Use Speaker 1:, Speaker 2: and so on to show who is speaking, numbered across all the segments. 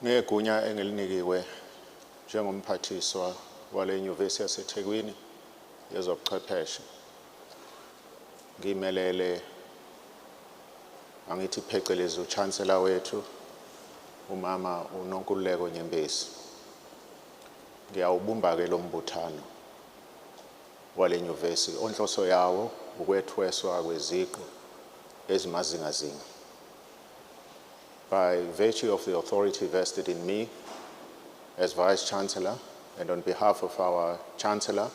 Speaker 1: Ngegunya engilinikiwe njengomphathiswa wale nyuvesi yaseThekwini yezobuchwepheshe ngimelele angithi phecelezi uchancellor wethu umama uNonkululeko Nyembezi. Ngiyawubumba ke lo mbuthano wale nyuvesi onhloso yawo ukwethweswa kweziqu ezimazingazinga. By virtue of the authority vested in me as Vice-Chancellor and on behalf of our Chancellor,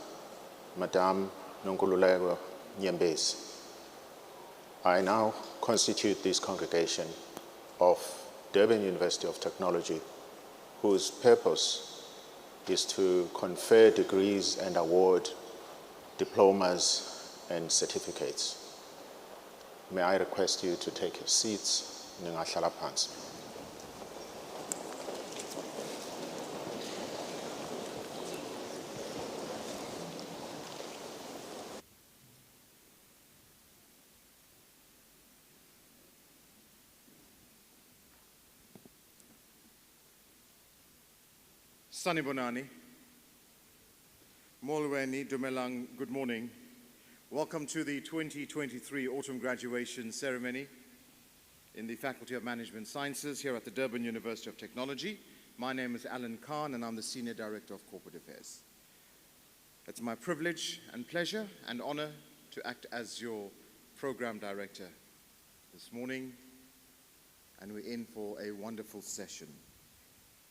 Speaker 1: Madame Nonkululeko Nyembezi, I now constitute this congregation of Durban University of Technology, whose purpose is to confer degrees and award diplomas and certificates. May I request you to take your seats. Ningahlala phansi.
Speaker 2: Sanibonani, Molweni, Dumelang, good morning. Welcome to the 2023 Autumn Graduation Ceremony in the Faculty of Management Sciences here at the Durban University of Technology. My name is Alan Khan and I'm the Senior Director of Corporate Affairs. It's my privilege and pleasure and honor to act as your Program Director this morning, and we're in for a wonderful session.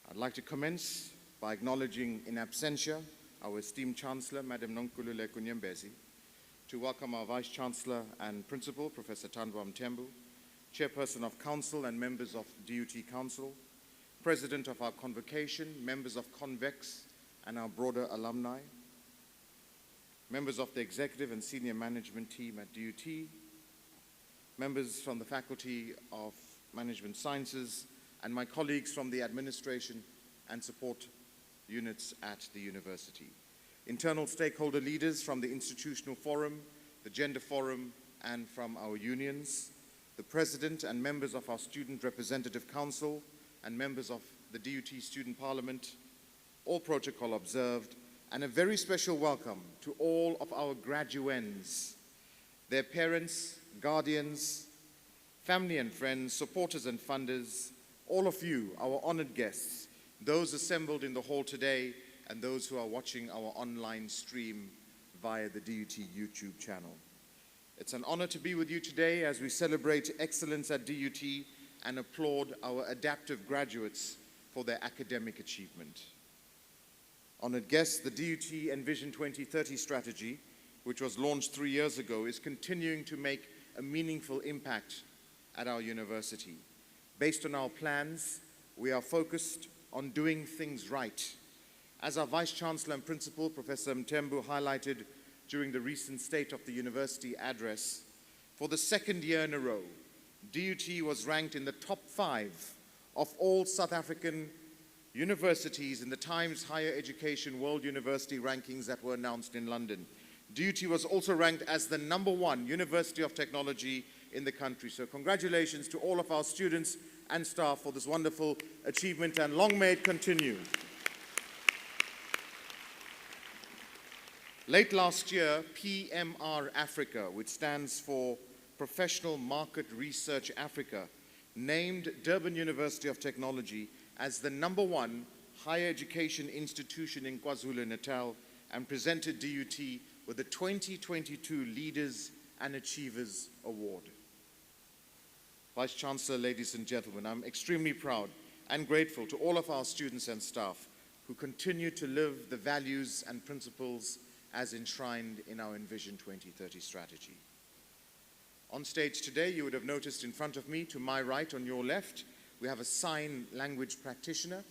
Speaker 2: I'd like to commence by acknowledging in absentia our esteemed Chancellor, Madam Nonkululeko Nyembezi, to welcome our Vice Chancellor and Principal, Professor Thandwa Mthembu, Chairperson of Council and members of DUT Council, President of our Convocation, members of Convex and our broader alumni, members of the Executive and Senior Management team at DUT, members from the Faculty of Management Sciences, and my colleagues from the Administration and Support units at the University. Internal stakeholder leaders from the Institutional Forum, the Gender Forum, and from our unions, the President and members of our Student Representative Council and members of the DUT Student Parliament, all protocol observed, and a very special welcome to all of our graduands, their parents, guardians, family and friends, supporters and funders, all of you, our honored guests, those assembled in the hall today, and those who are watching our online stream via the DUT YouTube channel. It's an honor to be with you today as we celebrate excellence at DUT and applaud our adaptive graduates for their academic achievement. Honored guests, the DUT Envision 2030 strategy, which was launched 3 years ago, is continuing to make a meaningful impact at our university. Based on our plans, we are focused on doing things right. As our Vice Chancellor and Principal, Professor Mthembu, highlighted during the recent State of the University address, for the second year in a row, DUT was ranked in the top 5 of all South African universities in the Times Higher Education World University rankings that were announced in London. DUT was also ranked as the #1 University of Technology in the country. So congratulations to all of our students and staff for this wonderful achievement, and long may it continue. Late last year, PMR Africa, which stands for Professional Market Research Africa, named Durban University of Technology as the #1 higher education institution in KwaZulu-Natal and presented DUT with the 2022 Leaders and Achievers Award. Vice Chancellor, ladies and gentlemen, I'm extremely proud and grateful to all of our students and staff who continue to live the values and principles as enshrined in our Envision 2030 strategy. On stage today, you would have noticed in front of me, to my right, on your left, we have a sign language practitioner.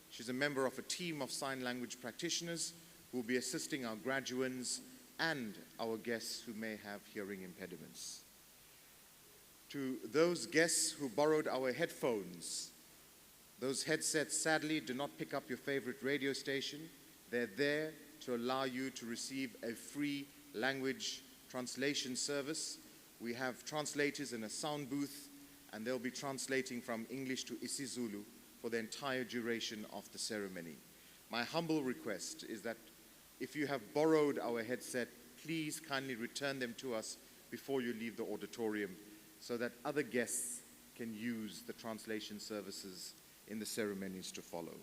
Speaker 2: She's a member of a team of sign language practitioners who will be assisting our graduates and our guests who may have hearing impediments. To those guests who borrowed our headphones, those headsets sadly do not pick up your favorite radio station. They're there to allow you to receive a free language translation service. We have translators in a sound booth, and they'll be translating from English to isiZulu for the entire duration of the ceremony. My humble request is that if you have borrowed our headset, please kindly return them to us before you leave the auditorium so that other guests can use the translation services in the ceremonies to follow.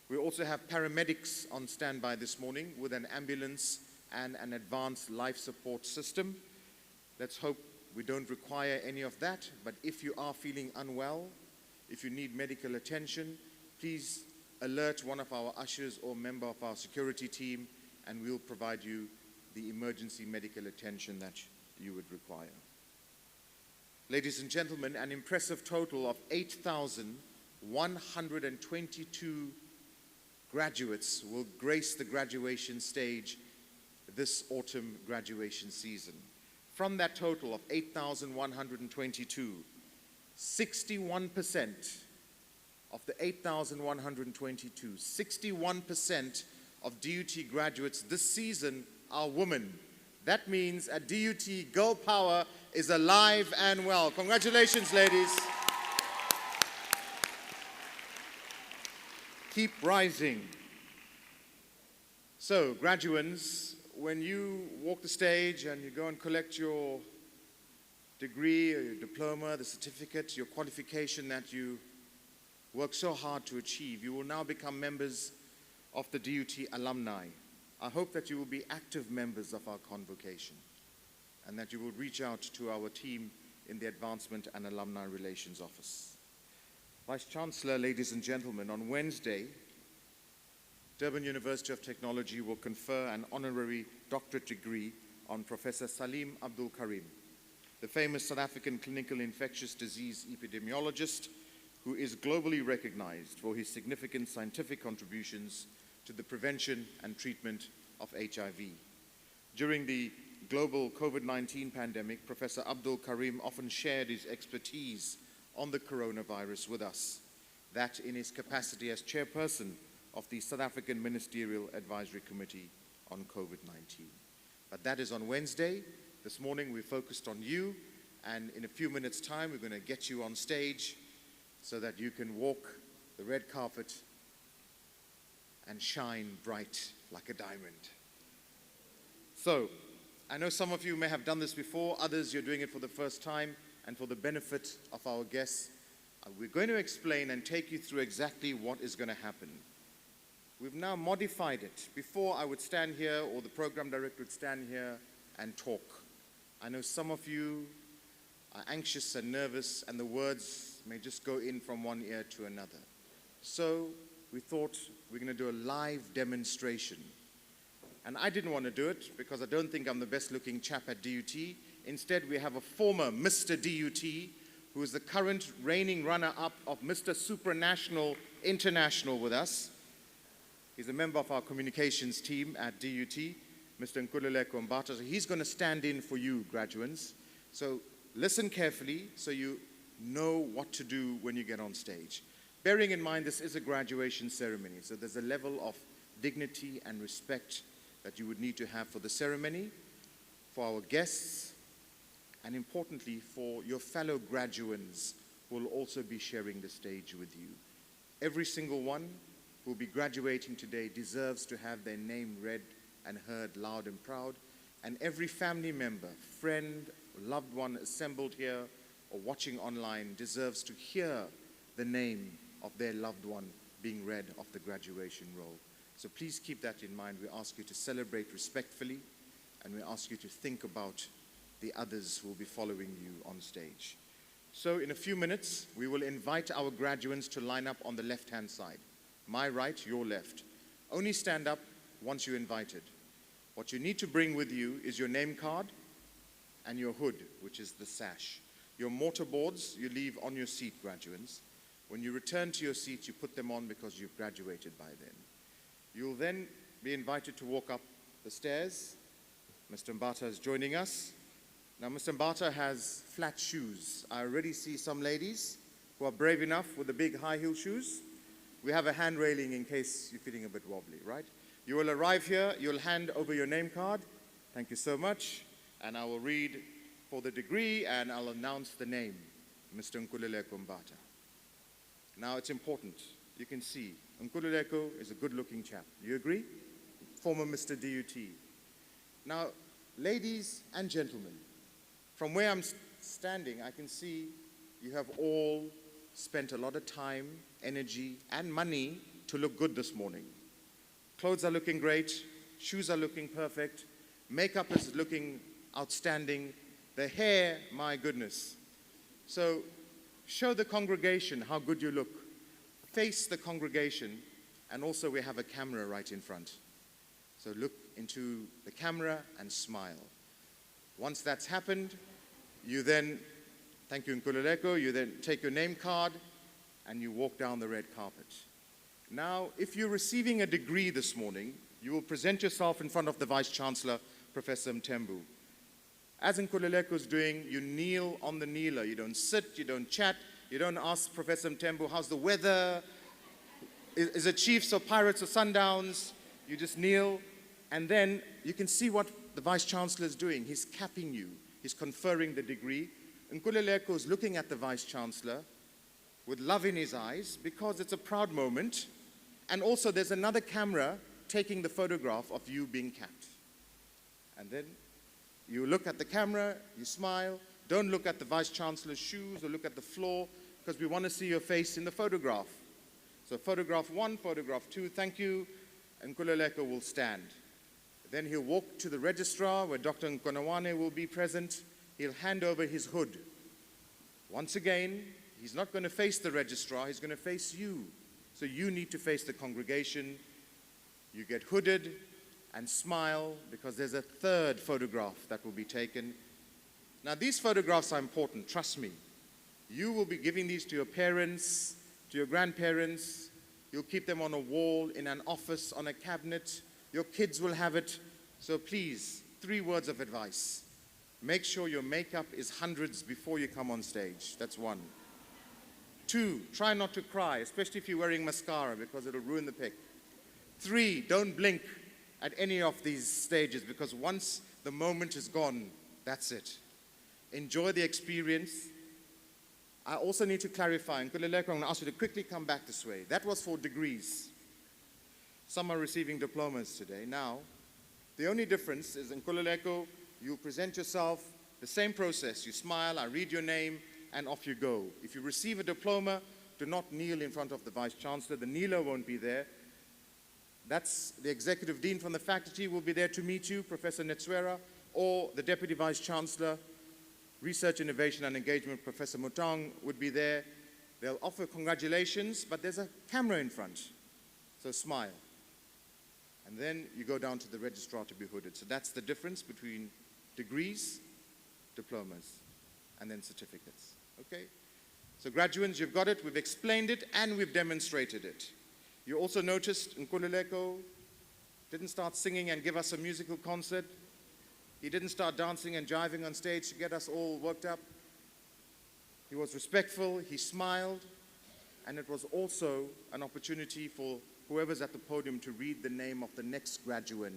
Speaker 2: We also have paramedics on standby this morning with an ambulance and an advanced life support system. Let's hope we don't require any of that, but if you are feeling unwell, if you need medical attention, please alert one of our ushers or member of our security team, and we'll provide you the emergency medical attention that you would require. Ladies and gentlemen, an impressive total of 8,122 graduates will grace the graduation stage this autumn graduation season. From that total of 8,122, 61% of the 8,122, 61% of DUT graduates this season are women. That means at DUT, girl power is alive and well. Congratulations, ladies. Keep rising. So, graduates, when you walk the stage and you go and collect your degree or your diploma, the certificate, your qualification that you worked so hard to achieve, you will now become members of the DUT alumni. I hope that you will be active members of our convocation and that you will reach out to our team in the Advancement and Alumni Relations Office. Vice Chancellor, ladies and gentlemen, on Wednesday, Durban University of Technology will confer an honorary doctorate degree on Professor Salim Abdul Karim, the famous South African clinical infectious disease epidemiologist who is globally recognized for his significant scientific contributions to the prevention and treatment of HIV. During the global COVID-19 pandemic, Professor Abdul Karim often shared his expertise on the coronavirus with us, that in his capacity as chairperson of the South African Ministerial Advisory Committee on COVID-19. But that is on Wednesday. This morning we focused on you, and in a few minutes' time we're going to get you on stage so that you can walk the red carpet and shine bright like a diamond. So, I know some of you may have done this before, others you're doing it for the first time, and for the benefit of our guests, we're going to explain and take you through exactly what is going to happen. We've now modified it. Before I would stand here, or the program director would stand here and talk. I know some of you are anxious and nervous, and the words may just go in from one ear to another. So we thought we're going to do a live demonstration. And I didn't want to do it because I don't think I'm the best looking chap at DUT. Instead, we have a former Mr. DUT who is the current reigning runner-up of Mr. Supranational International with us. He's a member of our communications team at DUT, Mr. Nkululeko Mbata. So he's going to stand in for you, graduates. So listen carefully so you know what to do when you get on stage. Bearing in mind this is a graduation ceremony, so there's a level of dignity and respect that you would need to have for the ceremony, for our guests, and importantly for your fellow graduates who will also be sharing the stage with you. Every single one who will be graduating today deserves to have their name read and heard loud and proud, and every family member, friend, loved one assembled here or watching online deserves to hear the name of their loved one being read off the graduation roll. So please keep that in mind. We ask you to celebrate respectfully, and we ask you to think about the others who will be following you on stage. So in a few minutes, we will invite our graduates to line up on the left-hand side. My right, your left. Only stand up once you're invited. What you need to bring with you is your name card and your hood, which is the sash. Your mortarboards you leave on your seat, graduates. When you return to your seat, you put them on because you've graduated by then. You'll then be invited to walk up the stairs. Mr. Mbata is joining us. Now, Mr. Mbata has flat shoes. I already see some ladies who are brave enough with the big high heel shoes. We have a hand railing in case you're feeling a bit wobbly, right? You will arrive here, you'll hand over your name card. Thank you so much. And I will read for the degree and I'll announce the name, Mr. Nkululeko Mbata. Now it's important. You can see Nkululeko is a good-looking chap. Do you agree? Former Mr. DUT. Now, ladies and gentlemen, from where I'm standing, I can see you have all spent a lot of time, energy, and money to look good this morning. Clothes are looking great, shoes are looking perfect, makeup is looking outstanding, the hair, my goodness. So show the congregation how good you look. Face the congregation, and also we have a camera right in front. So look into the camera and smile. Once that's happened, you then, thank you Nkululeko, you then take your name card and you walk down the red carpet. Now, if you're receiving a degree this morning, you will present yourself in front of the Vice-Chancellor, Professor Mthembu. As Nkululeko is doing, you kneel on the kneeler. You don't sit, you don't chat, you don't ask Professor Mthembu, how's the weather? Is it Chiefs or Pirates or Sundowns? You just kneel, and then you can see what the Vice-Chancellor is doing. He's capping you. He's conferring the degree. Nkululeko is looking at the Vice-Chancellor with love in his eyes because it's a proud moment. And also there's another camera taking the photograph of you being capped. And then you look at the camera, you smile. Don't look at the Vice-Chancellor's shoes or look at the floor because we want to see your face in the photograph. So photograph 1, photograph 2, thank you. Nkululeko will stand. Then he'll walk to the registrar where Dr. Nkonawane will be present. He'll hand over his hood. Once again, he's not going to face the registrar, he's going to face you. So you need to face the congregation. You get hooded and smile because there's a third photograph that will be taken. Now these photographs are important, trust me. You will be giving these to your parents, to your grandparents. You'll keep them on a wall, in an office, on a cabinet. Your kids will have it. So please, 3 words of advice. Make sure your makeup is hundreds before you come on stage. That's 1. 2, try not to cry, especially if you're wearing mascara because it'll ruin the pic. 3, don't blink at any of these stages because once the moment is gone, that's it. Enjoy the experience. I also need to clarify, Nkululeko, I'm going to ask you to quickly come back this way. That was for degrees. Some are receiving diplomas today. Now, the only difference is in Nkululeko, you present yourself, the same process. You smile, I read your name, and off you go. If you receive a diploma, do not kneel in front of the Vice-Chancellor. The kneeler won't be there. That's the Executive Dean from the faculty will be there to meet you, Professor Netswera, or the Deputy Vice-Chancellor, Research, Innovation and Engagement, Professor Mutang would be there. They'll offer congratulations, but there's a camera in front. So smile. And then you go down to the registrar to be hooded. So that's the difference between degrees, diplomas, and then certificates. Okay? So graduates, you've got it, we've explained it, and we've demonstrated it. You also noticed Nkululeko didn't start singing and give us a musical concert. He didn't start dancing and jiving on stage to get us all worked up. He was respectful, he smiled, and it was also an opportunity for whoever's at the podium to read the name of the next graduate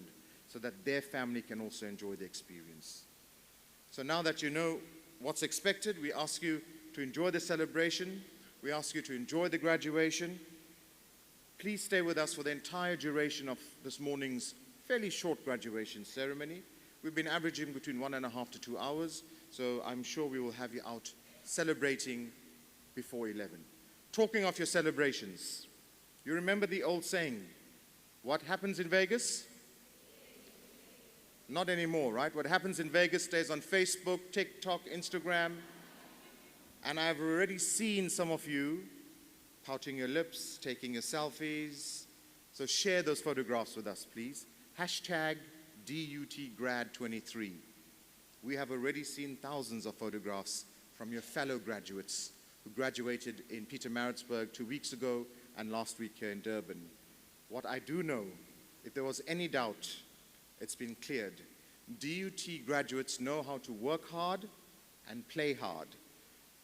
Speaker 2: so that their family can also enjoy the experience. So now that you know what's expected, we ask you to enjoy the celebration. We ask you to enjoy the graduation. Please stay with us for the entire duration of this morning's fairly short graduation ceremony. We've been averaging between 1.5 to 2 hours, so I'm sure we will have you out celebrating before 11. Talking of your celebrations, you remember the old saying, what happens in Vegas? Not anymore, right? What happens in Vegas stays on Facebook, TikTok, Instagram. And I've already seen some of you pouting your lips, taking your selfies. So share those photographs with us, please. Hashtag DUTgrad23. We have already seen thousands of photographs from your fellow graduates who graduated in Pietermaritzburg 2 weeks ago and last week here in Durban. What I do know, if there was any doubt, it's been cleared. DUT graduates know how to work hard and play hard.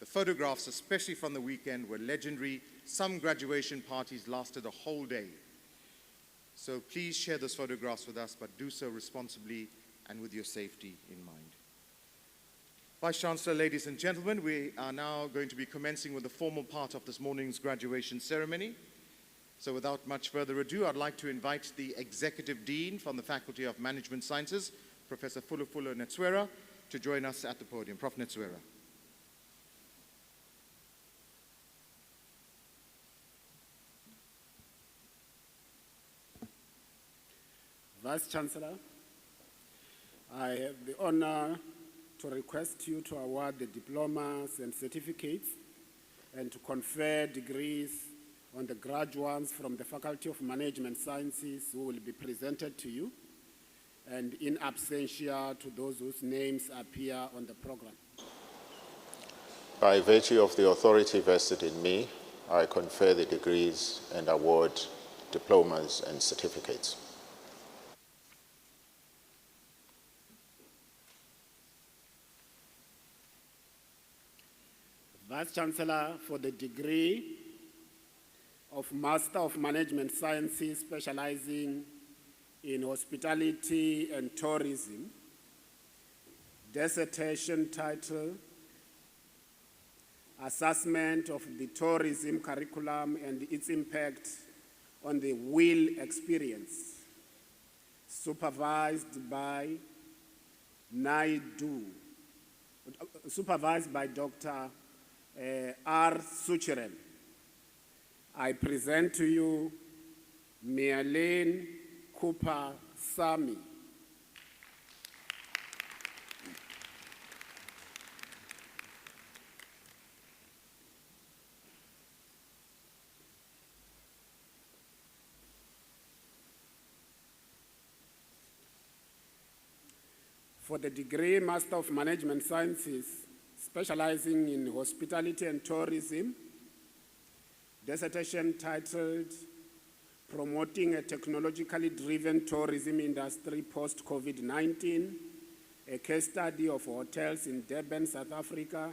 Speaker 2: The photographs, especially from the weekend, were legendary. Some graduation parties lasted a whole day. So please share those photographs with us, but do so responsibly and with your safety in mind. Vice-Chancellor, ladies and gentlemen, we are now going to be commencing with the formal part of this morning's graduation ceremony. So without much further ado, I'd like to invite the Executive Dean from the Faculty of Management Sciences, Professor Fulufulu Netswera, to join us at the podium. Prof. Netswera.
Speaker 3: Vice-Chancellor, I have the honor to request you to award the diplomas and certificates and to confer degrees on the graduates from the Faculty of Management Sciences who will be presented to you, and in absentia to those whose names appear on the program.
Speaker 1: By virtue of the authority vested in me, I confer the degrees and award diplomas and certificates.
Speaker 3: Vice-Chancellor, for the degree of Master of Management Sciences specializing in hospitality and tourism, dissertation title, Assessment of the Tourism Curriculum and its Impact on the Wheel Experience, supervised by Dr. R. Suchiren. I present to you Mialene Cooper Sami. For the degree Master of Management Sciences, specializing in hospitality and tourism, dissertation titled Promoting a Technologically Driven Tourism Industry Post-COVID-19, a case study of hotels in Durban, South Africa,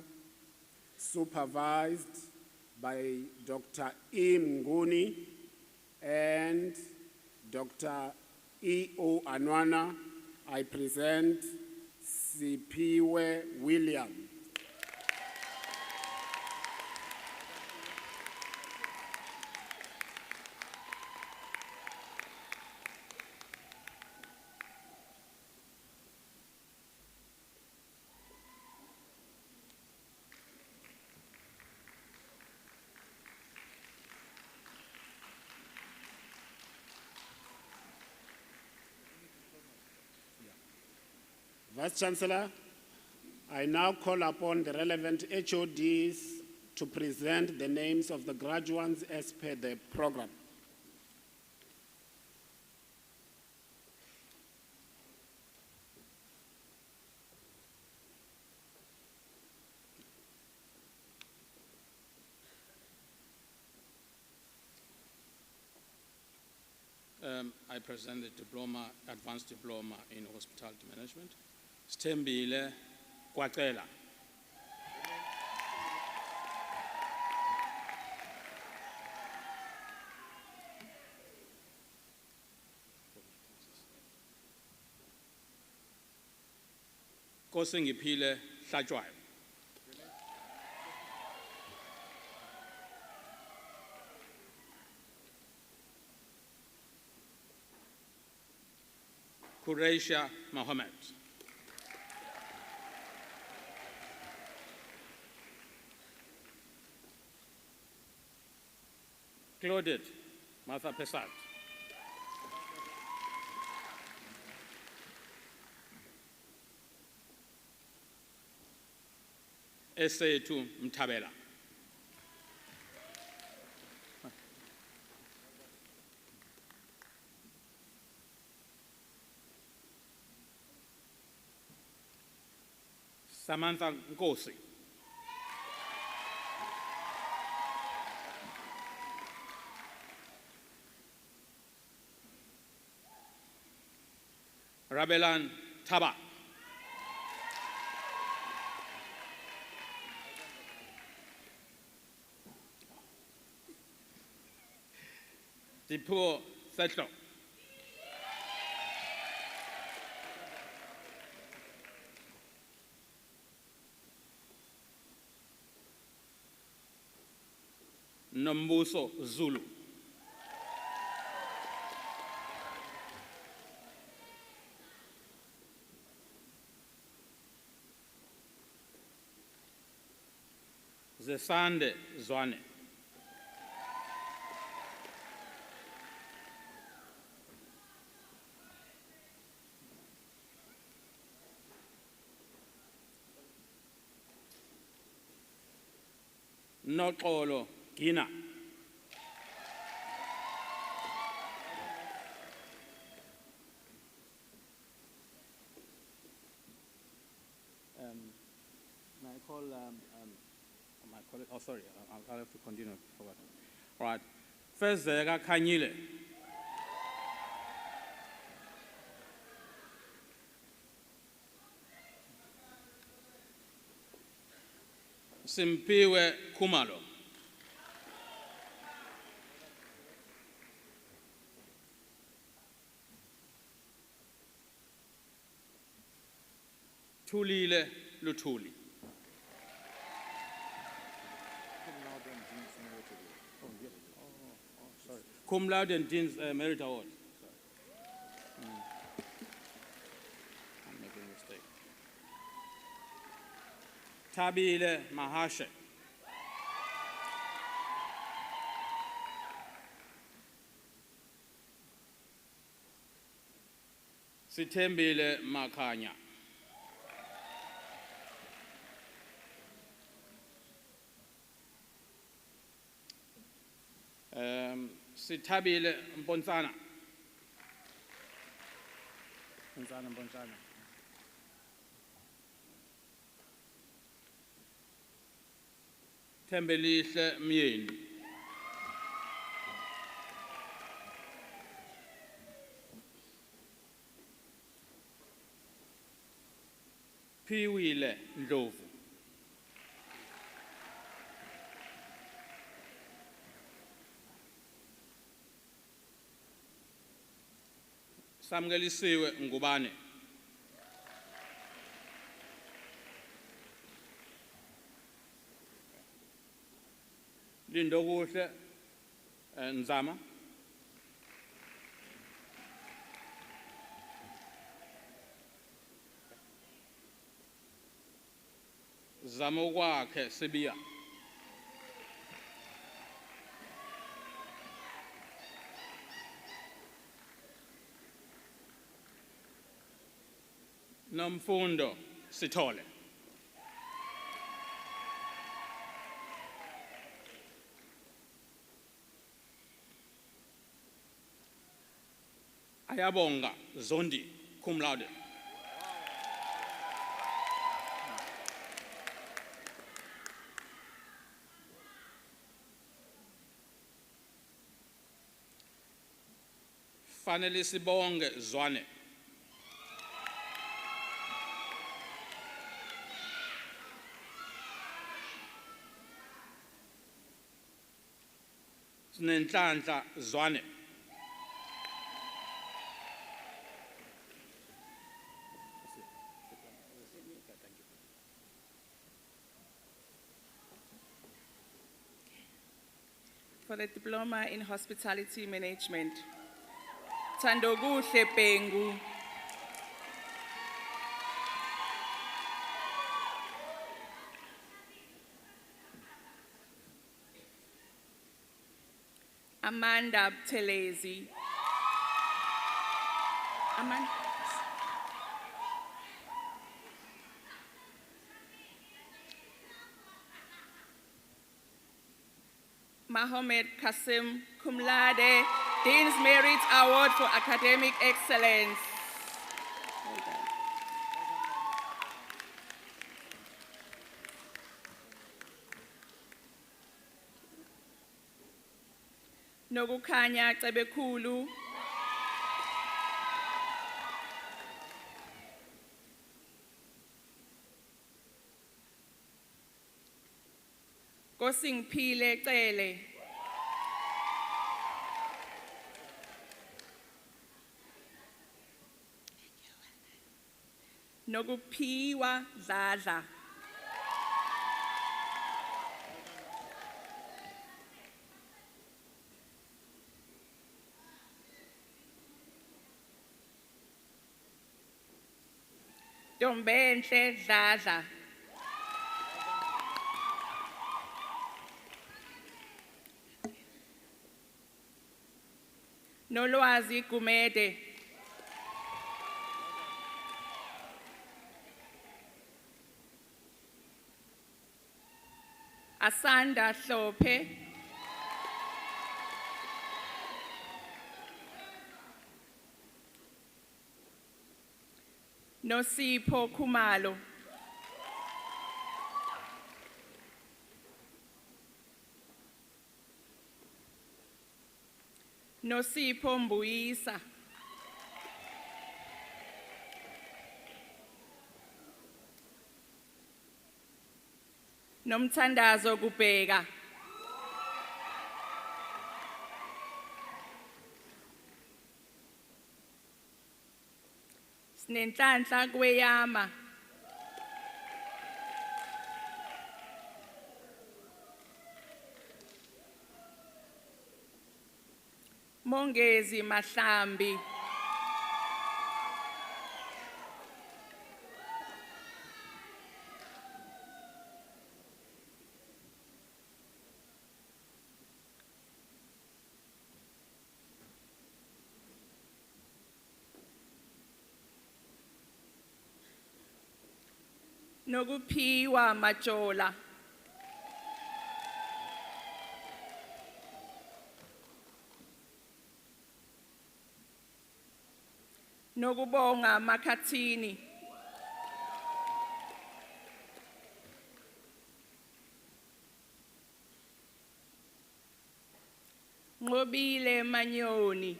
Speaker 3: supervised by Dr. Mnguni and Dr. E.O. Anwana. I present Sipiwe William. Vice-Chancellor, I now call upon the relevant HODs to present the names of the graduates as per the program.
Speaker 4: I present the diploma, advanced diploma in hospitality management. Stembile Kwatela. Kosingiphile Hlatshwayo. Quraisha Mohammed. Claudette Martha Pesat. esethu Mthabela. Samantha Nkosi. Rabelan Thaba. Dipuo Sithole. Nombuso Zulu. Zesande Zwane. Noxolo Gina. May I call my colleague? Oh, sorry, I'll have to continue. Forgot. All right. First, Kanyile. Simpiwe Kumalo. Thulile Luthuli. Sorry. Cum laude and Dean's Merit Award. Sorry. I'm making a mistake. Tabile Mahashe. Sithembile Makhanya. Sithabile Mponsana. Mponsana. Thembelihle Myeni. Phiwile Ndlovu. Samgelisiwe Ngubane. Lindokuhle Nzama. Zama kwakhe Sibiya. Nomfundo Sithole. Ayabonga Zondi cum laude. Fanele sibonge Zwane. Sinenhlanhla Zwane.
Speaker 5: For the Diploma in Hospitality Management, Thandokuhle Pengu. Amanda Buthelezi. Mohammed Kasim, cum laude, Dean's Merit Award for Academic Excellence. Nokukhanya Cebekhulu, Kosingphile Cele, Nokuphiwa Dladla, Ntombenhle Dladla, Nolwazi Gumede, Asanda Hlophe, Nosipho Khumalo, Nosipho Mbuyisa, Nomthandazo Kubheka, Sinenhlanhla Kweyama, Mongezi Mahlambi, Nokuphiwa Majola, Nokubonga Makhathini, Nqobile Manyoni,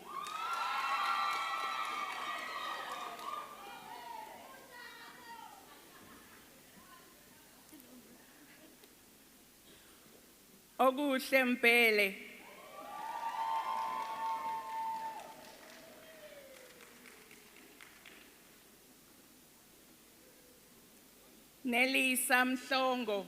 Speaker 5: Okuhle Mpele, Nelisa Mhlongo,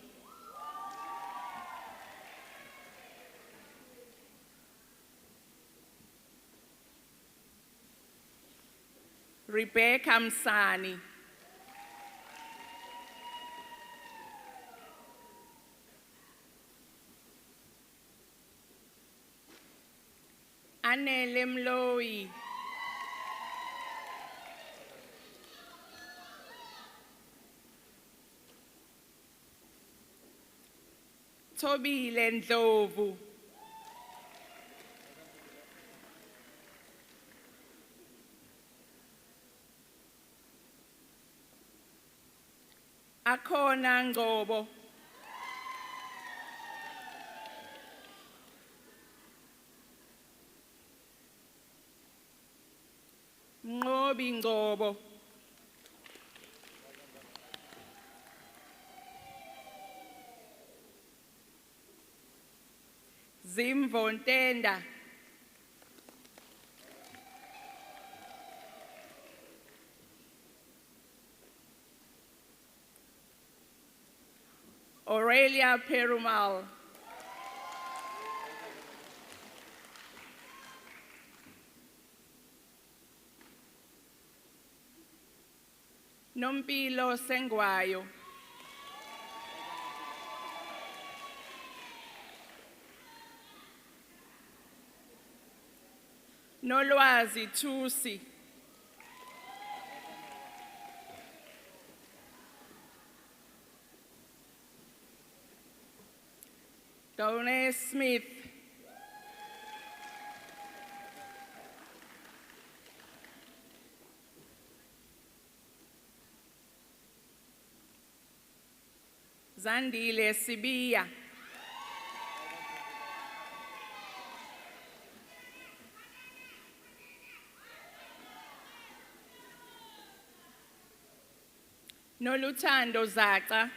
Speaker 5: Rebecca Msani, Anele Mloyi, Thobile Ndlovu, Akhona Ngcobo, Mnqobi Ngcobo, Zimvo Ntenda, Aurelia Perumal, Nompilo Sengwayo, Nolwazi Thusi, Done Smith, Zandile Sibiya. Noluthando Zaca.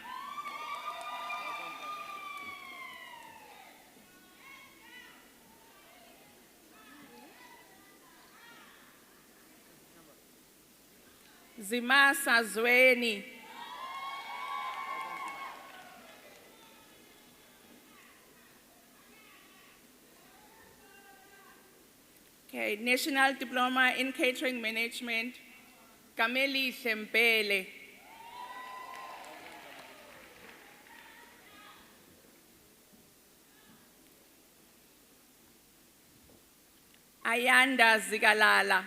Speaker 5: Zimasa Zweni. Okay, National Diploma in Catering Management, Kameli Shempele. Ayanda Zigalala.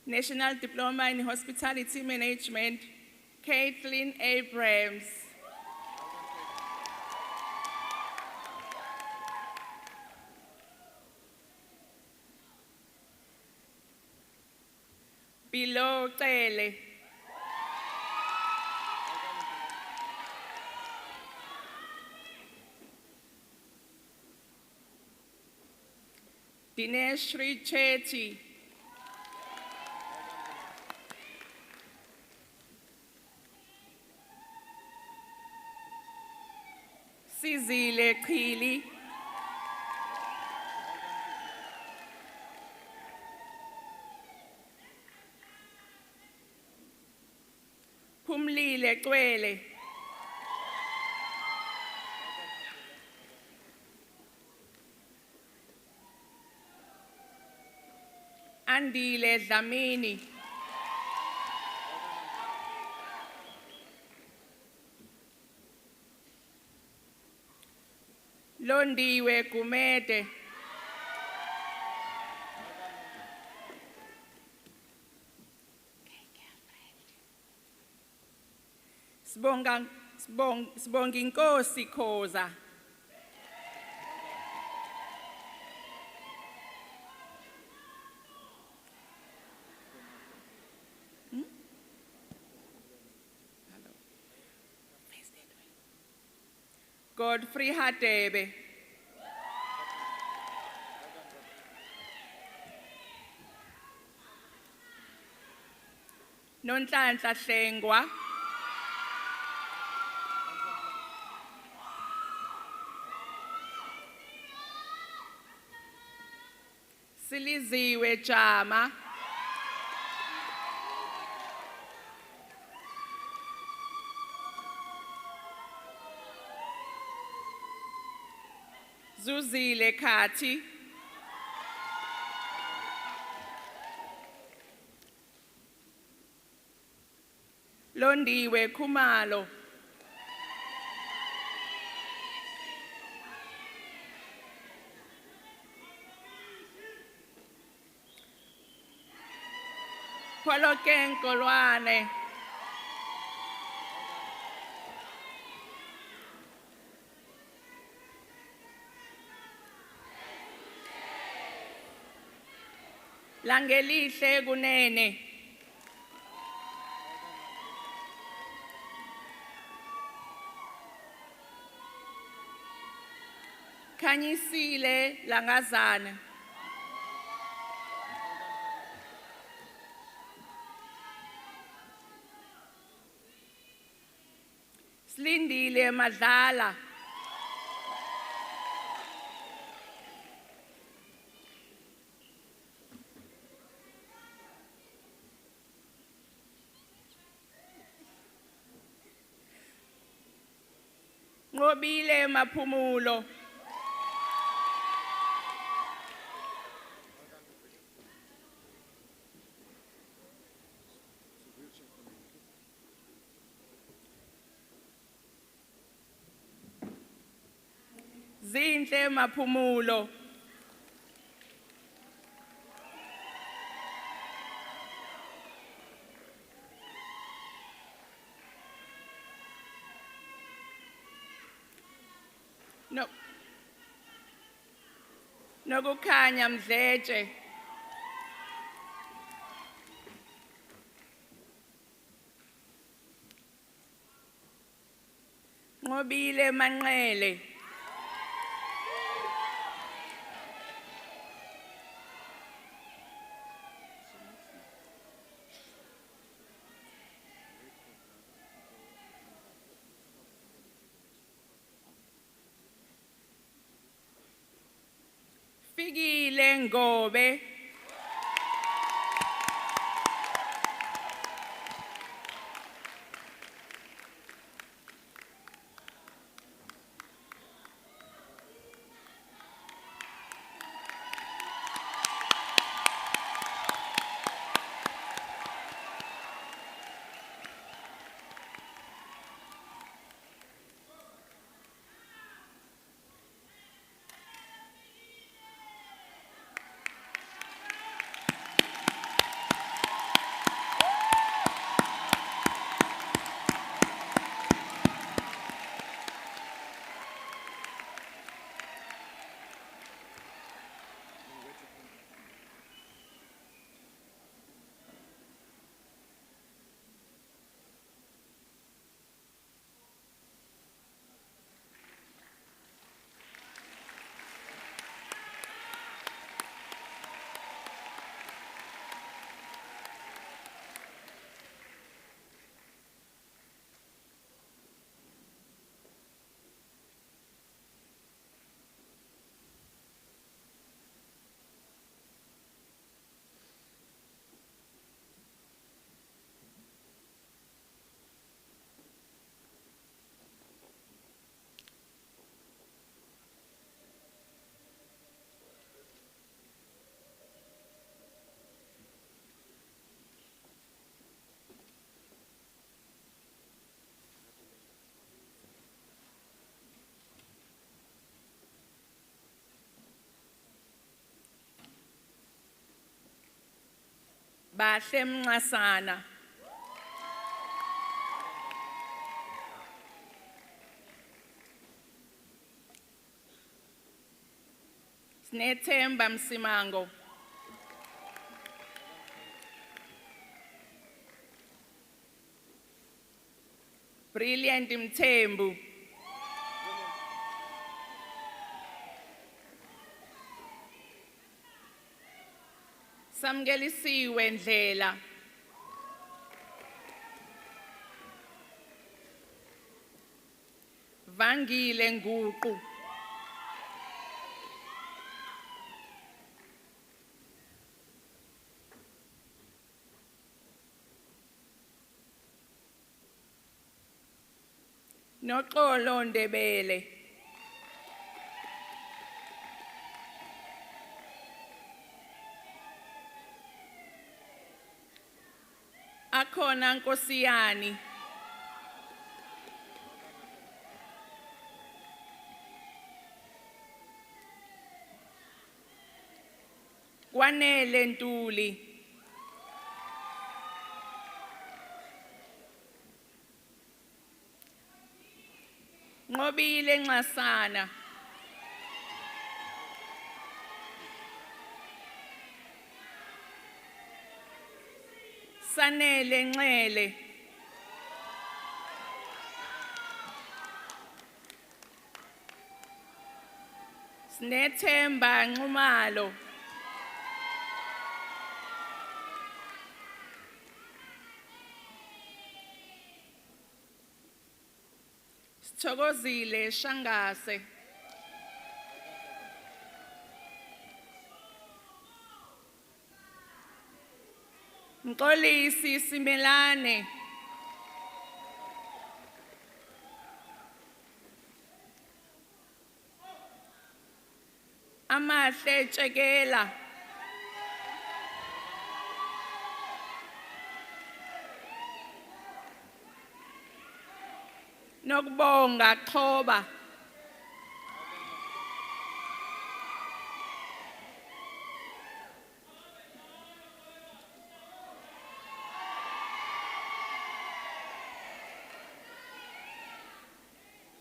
Speaker 5: National Diploma in Hospitality Management, Kathleen Abrams. Below Tele. Dinesh Chetty. Sizile Khili. Phumlile Cwele. Andile Dlamini. Londiwe Kumete. Sibonginkosi Khoza. Godfrey Hadebe. Nonhlanhla Hlengwa. Siliziwe Jama. Zuzile Kati. Londiwe Khumalo. Pholoke Nkolwane. Langelihle Kunene. Khanyisile Langazana. Slindile Madlala. Ngobile Maphumulo. Zinhle Maphumulo. No. Nokukhanya Mdletshe. Nqobile Manqele. Fikile Ngobe. Bahle Mnqasana. Sinethemba Msimango. Brilliant Mthembu. Samgelisiwe Ndlela. Vangile Nguqu. Noxolo Ndebele. Akhona Nkosiyani. Kwanele Ntuli. Nqobile Nxasana. Sanele Nxele. Sinethemba Nxumalo. Sithokozile Shangase. Mxolisi Simelane. Amahle Tshekela. Nokubonga Xhoba.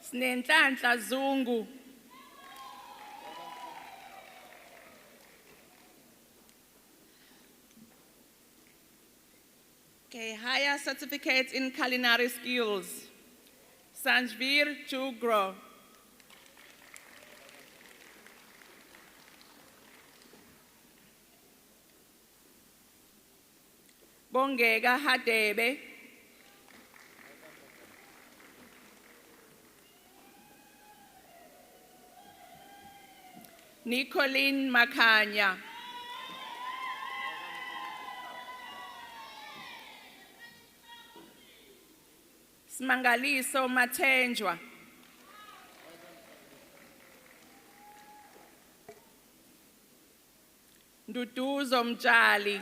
Speaker 5: Sinenhlanhla Zungu. Okay, higher certificate in culinary skills. Sanjveer Chugro. Bongeka Hadebe. Nicolene Makanya. Smangaliso Mathenjwa. Nduduzo Mjali.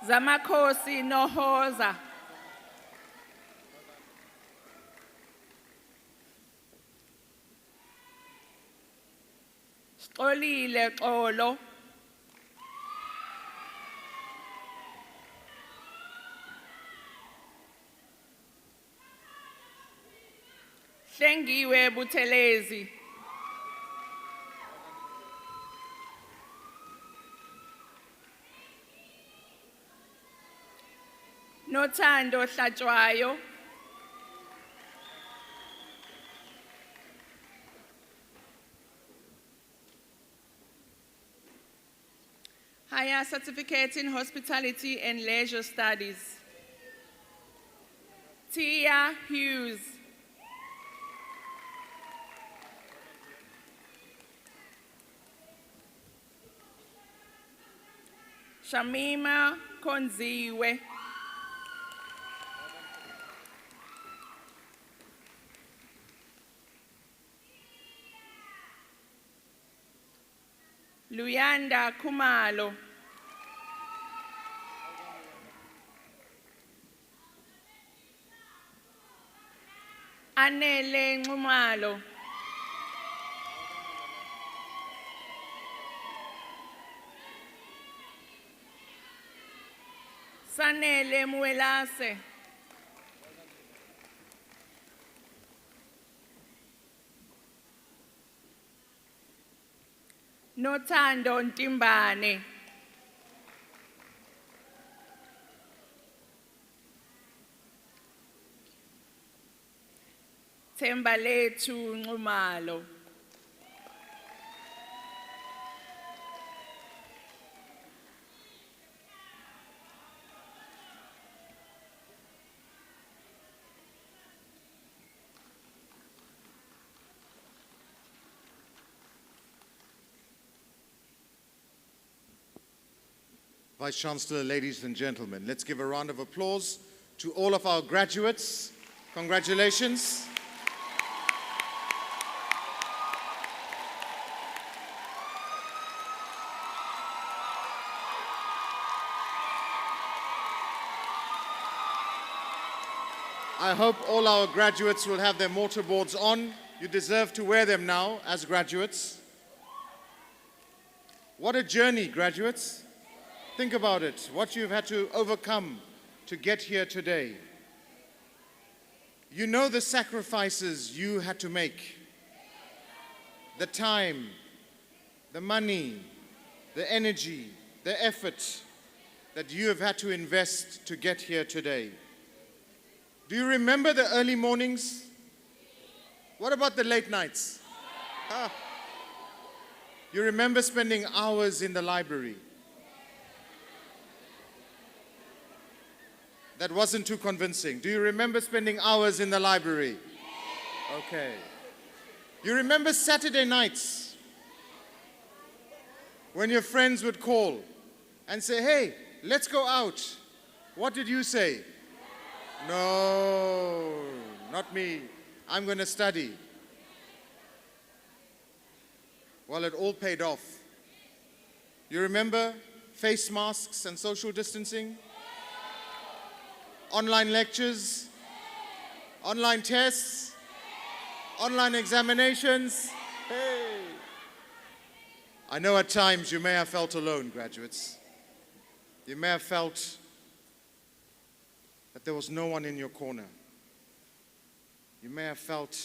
Speaker 5: Zamakhosi Nohoza. Xolile Xolo. Hlengiwe Buthelezi. Nothando Hlatshwayo. Higher Certificate in Hospitality and Leisure Studies. Tia Hughes. Shamima Konziwe. Luyanda Kumalo. Anele Nxumalo. Sanele Muelase. Nothando Ntimbane. Thembalethu Nxumalo.
Speaker 2: Vice Chancellor, ladies and gentlemen, let's give a round of applause to all of our graduates. Congratulations. I hope all our graduates will have their mortarboards on. You deserve to wear them now as graduates. What a journey, graduates. Think about it, what you've had to overcome to get here today. You know the sacrifices you had to make. The time, the money, the energy, the effort that you have had to invest to get here today. Do you remember the early mornings? What about the late nights? You remember spending hours in the library? That wasn't too convincing. Do you remember spending hours in the library? Okay. You remember Saturday nights when your friends would call and say, hey, let's go out. What did you say? No, not me. I'm going to study. Well, it all paid off. You remember face masks and social distancing? Online lectures, online tests, online examinations. Hey. I know at times you may have felt alone, graduates. You may have felt that there was no one in your corner. You may have felt,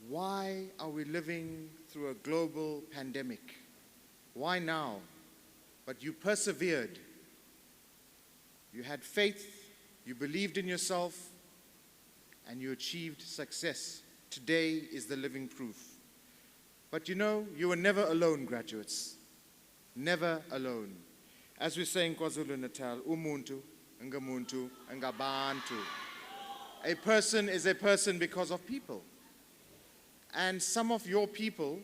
Speaker 2: why are we living through a global pandemic? Why now? But you persevered. You had faith, you believed in yourself, and you achieved success. Today is the living proof. But you know, you were never alone, graduates. Never alone. As we say in KwaZulu-Natal, umuntu, ngamuntu, ngabantu. A person is a person because of people. And some of your people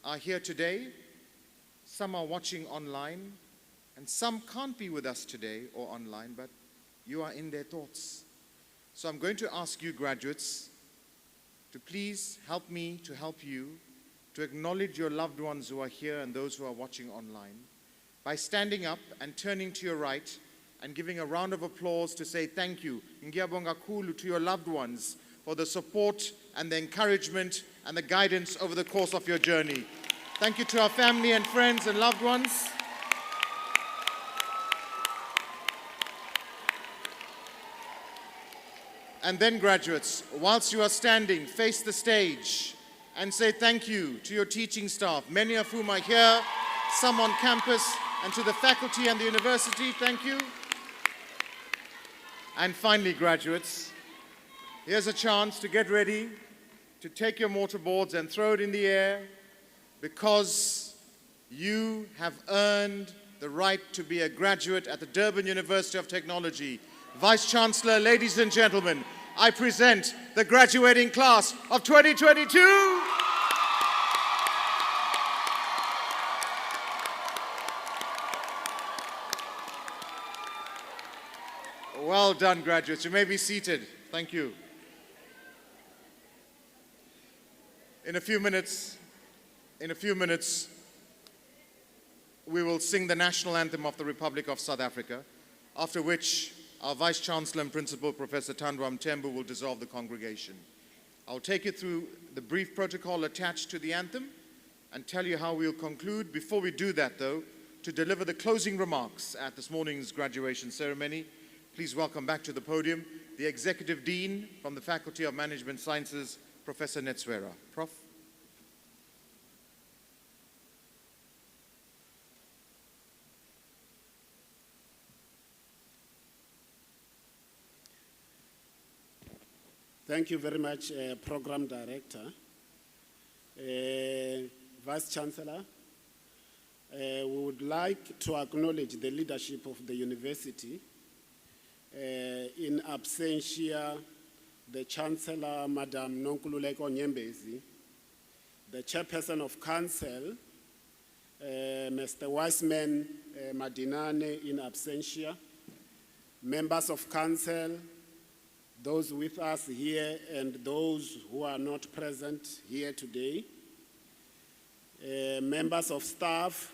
Speaker 2: are here today, some are watching online, and some can't be with us today or online, but you are in their thoughts. So I'm going to ask you, graduates, to please help me to help you to acknowledge your loved ones who are here and those who are watching online by standing up and turning to your right and giving a round of applause to say thank you, ngiyabonga kakhulu, to your loved ones for the support and the encouragement and the guidance over the course of your journey. Thank you to our family and friends and loved ones. And then, graduates, whilst you are standing, face the stage and say thank you to your teaching staff, many of whom are here, some on campus, and to the faculty and the university, thank you. And finally, graduates, here's a chance to get ready to take your mortarboards and throw it in the air, because you have earned the right to be a graduate at the Durban University of Technology. Vice-Chancellor, ladies and gentlemen, I present the graduating class of 2022. Well done, graduates. You may be seated. Thank you. In a few minutes, we will sing the national anthem of the Republic of South Africa, after which our Vice-Chancellor and Principal, Professor Thandwa Mthembu, will dissolve the congregation. I'll take you through the brief protocol attached to the anthem and tell you how we'll conclude. Before we do that, though, to deliver the closing remarks at this morning's graduation ceremony, please welcome back to the podium the Executive Dean from the Faculty of Management Sciences, Professor Netswera. Prof.
Speaker 3: Thank you very much, Program Director. Vice-Chancellor, we would like to acknowledge the leadership of the university. In absentia, the Chancellor, Madam Nonkululeko Nyembezi, the Chairperson of Council, Mr. Wiseman Madinane in absentia, members of Council, those with us here and those who are not present here today, members of staff,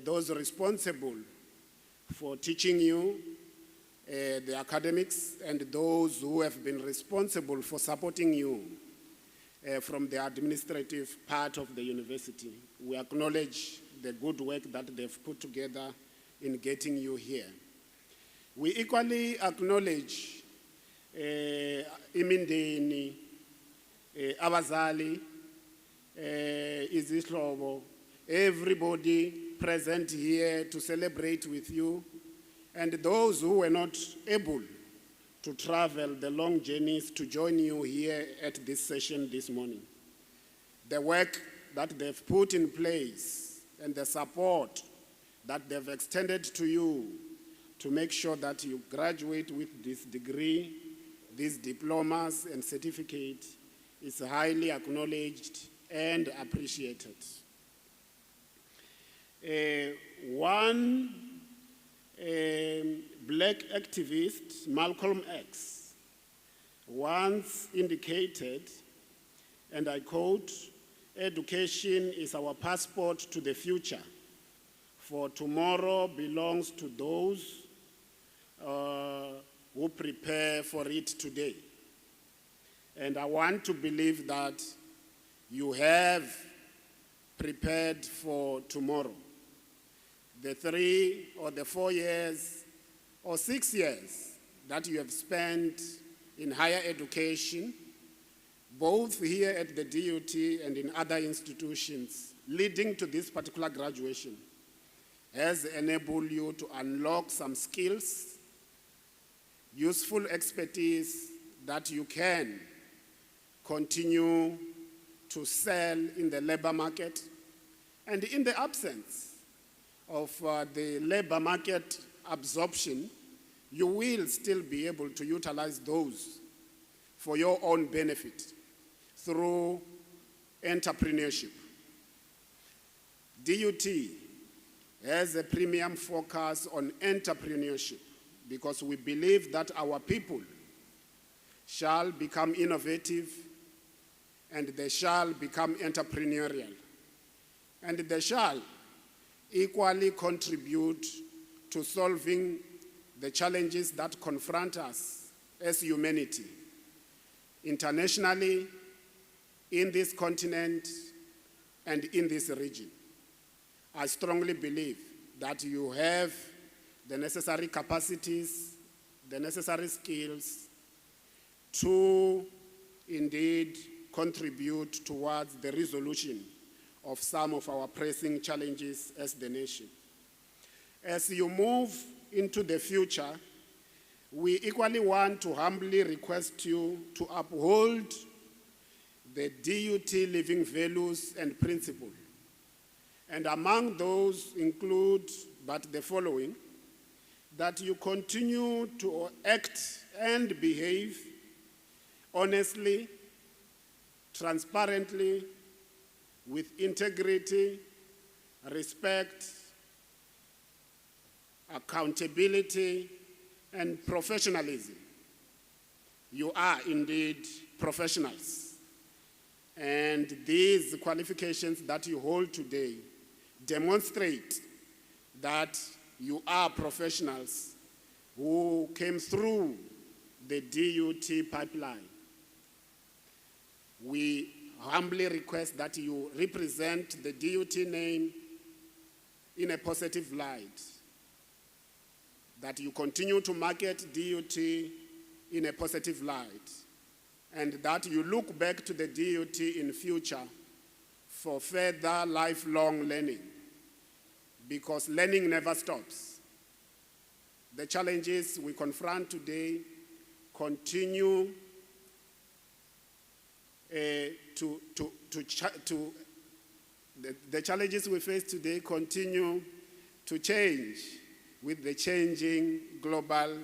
Speaker 3: those responsible for teaching you, the academics, and those who have been responsible for supporting you from the administrative part of the university. We acknowledge the good work that they've put together in getting you here. We equally acknowledge imindeni, abazali, izihlobo, everybody present here to celebrate with you, and those who were not able to travel the long journeys to join you here at this session this morning. The work that they've put in place and the support that they've extended to you to make sure that you graduate with this degree, these diplomas and certificate is highly acknowledged and appreciated. One black activist, Malcolm X, once indicated, and I quote, "Education is our passport to the future, for tomorrow belongs to those who prepare for it today." And I want to believe that you have prepared for tomorrow. The 3 or the 4 years or 6 years that you have spent in higher education, both here at the DUT and in other institutions, leading to this particular graduation has enabled you to unlock some skills, useful expertise that you can continue to sell in the labor market. And in the absence of the labor market absorption, you will still be able to utilize those for your own benefit through entrepreneurship. DUT has a premium focus on entrepreneurship because we believe that our people shall become innovative and they shall become entrepreneurial. And they shall equally contribute to solving the challenges that confront us as humanity, internationally, in this continent, and in this region. I strongly believe that you have the necessary capacities, the necessary skills to indeed contribute towards the resolution of some of our pressing challenges as the nation. As you move into the future, we equally want to humbly request you to uphold the DUT living values and principles. And among those include, but the following, that you continue to act and behave honestly, transparently, with integrity, respect, accountability, and professionalism. You are indeed professionals. And these qualifications that you hold today demonstrate that you are professionals who came through the DUT pipeline. We humbly request that you represent the DUT name in a positive light, that you continue to market DUT in a positive light, and that you look back to the DUT in future for further lifelong learning, because learning never stops. The challenges we confront today continue the challenges we face today continue to change with the changing global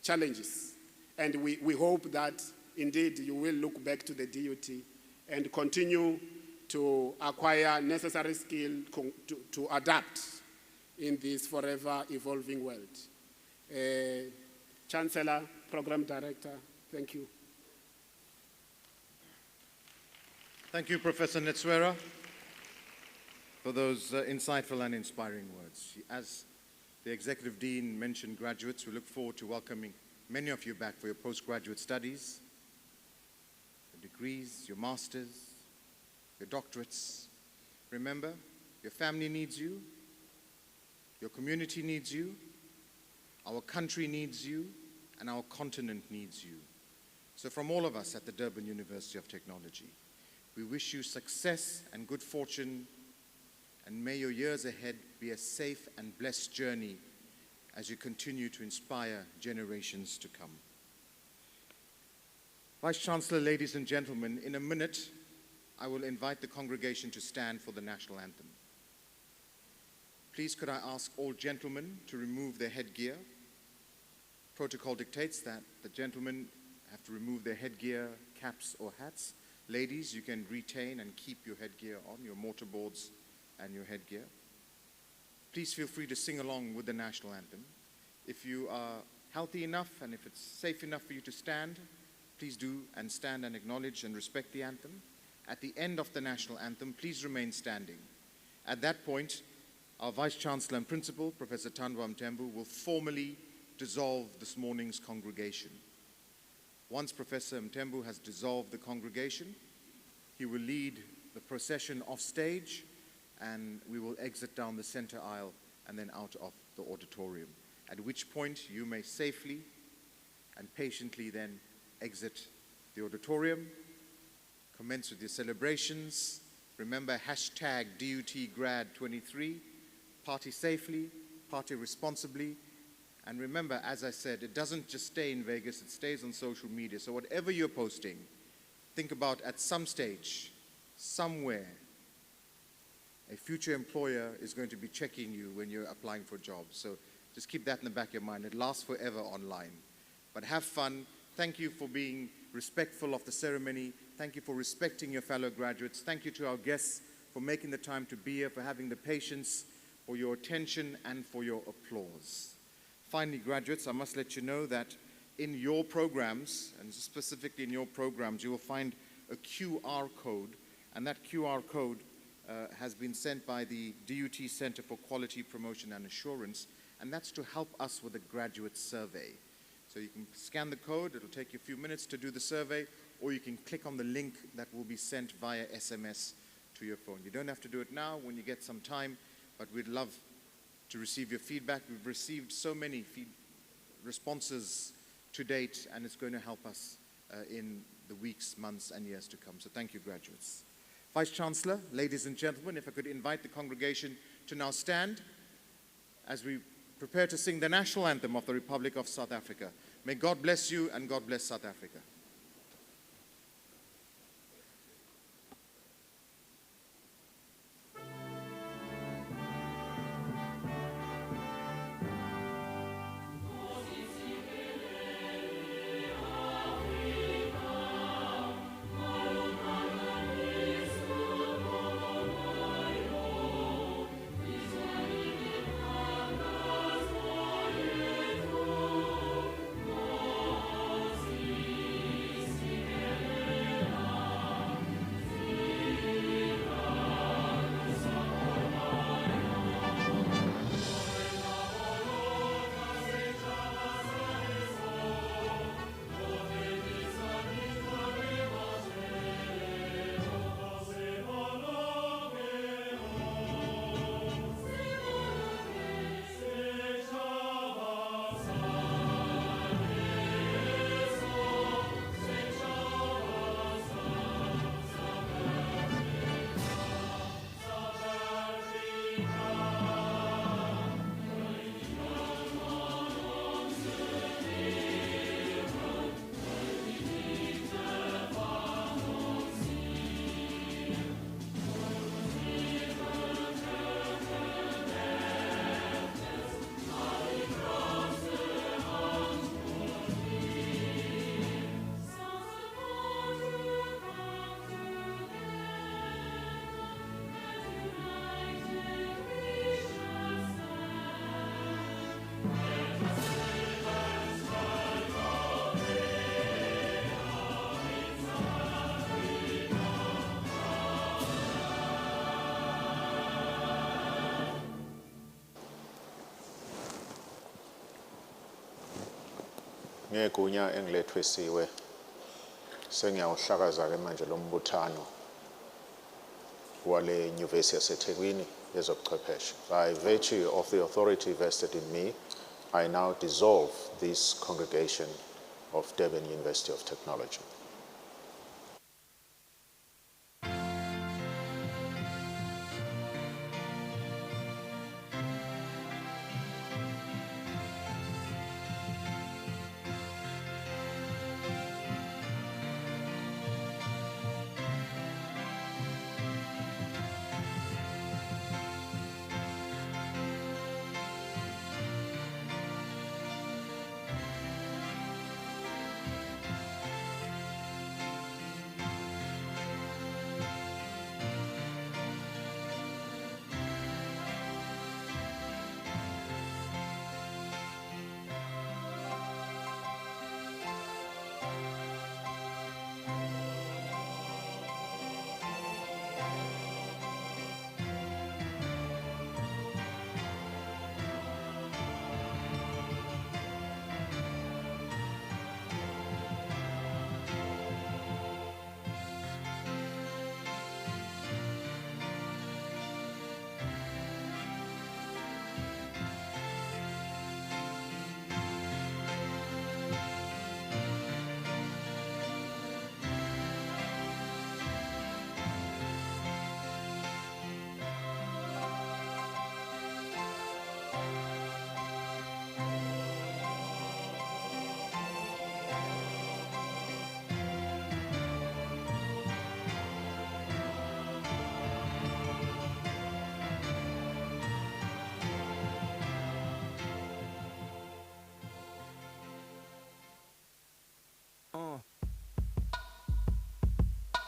Speaker 3: challenges. And we hope that indeed you will look back to the DUT and continue to acquire necessary skill to adapt in this forever evolving world. Chancellor, Program Director, thank you.
Speaker 2: Thank you, Professor Netswera, for those insightful and inspiring words. As the Executive Dean mentioned, graduates, we look forward to welcoming many of you back for your postgraduate studies, your degrees, your masters, your doctorates. Remember, your family needs you, your community needs you, our country needs you, and our continent needs you. So from all of us at the Durban University of Technology, we wish you success and good fortune, and may your years ahead be a safe and blessed journey as you continue to inspire generations to come. Vice-Chancellor, ladies and gentlemen, in a minute, I will invite the congregation to stand for the national anthem. Please could I ask all gentlemen to remove their headgear. Protocol dictates that the gentlemen have to remove their headgear, caps or hats. Ladies, you can retain and keep your headgear on, your mortarboards and your headgear. Please feel free to sing along with the national anthem. If you are healthy enough and if it's safe enough for you to stand, please do and stand and acknowledge and respect the anthem. At the end of the national anthem, please remain standing. At that point, our Vice-Chancellor and Principal, Professor Thandwa Mthembu, will formally dissolve this morning's congregation. Once Professor Mthembu has dissolved the congregation, he will lead the procession off stage, and we will exit down the center aisle and then out of the auditorium, at which point you may safely and patiently then exit the auditorium, commence with your celebrations, Remember hashtag DUTGrad23, party safely, party responsibly. And remember, as I said, it doesn't just stay in Vegas, it stays on social media. So whatever you're posting, think about at some stage, somewhere, a future employer is going to be checking you when you're applying for jobs. So just keep that in the back of your mind. It lasts forever online. But have fun. Thank you for being respectful of the ceremony. Thank you for respecting your fellow graduates. Thank you to our guests for making the time to be here, for having the patience, for your attention, and for your applause. Finally, graduates, I must let you know that in your programs, and specifically in your programs, you will find a QR code, and that QR code has been sent by the DUT Center for Quality Promotion and Assurance, and that's to help us with the graduate survey. So you can scan the code, it'll take you a few minutes to do the survey, or you can click on the link that will be sent via SMS to your phone. You don't have to do it now when you get some time, but we'd love to receive your feedback. We've received so many responses to date, and it's going to help us in the weeks, months, and years to come. So thank you, graduates. Vice-Chancellor, ladies and gentlemen, if I could invite the congregation to now stand as we prepare to sing the national anthem of the Republic of South Africa. May God bless you, and God bless South Africa.
Speaker 1: Ngegunya engilethwisiwe sengiyawuhlakaza ke manje lo mbuthano wale University yaseThekwini yezobuchwepheshe. By virtue of the authority vested in me, I now dissolve this congregation of Durban University of Technology.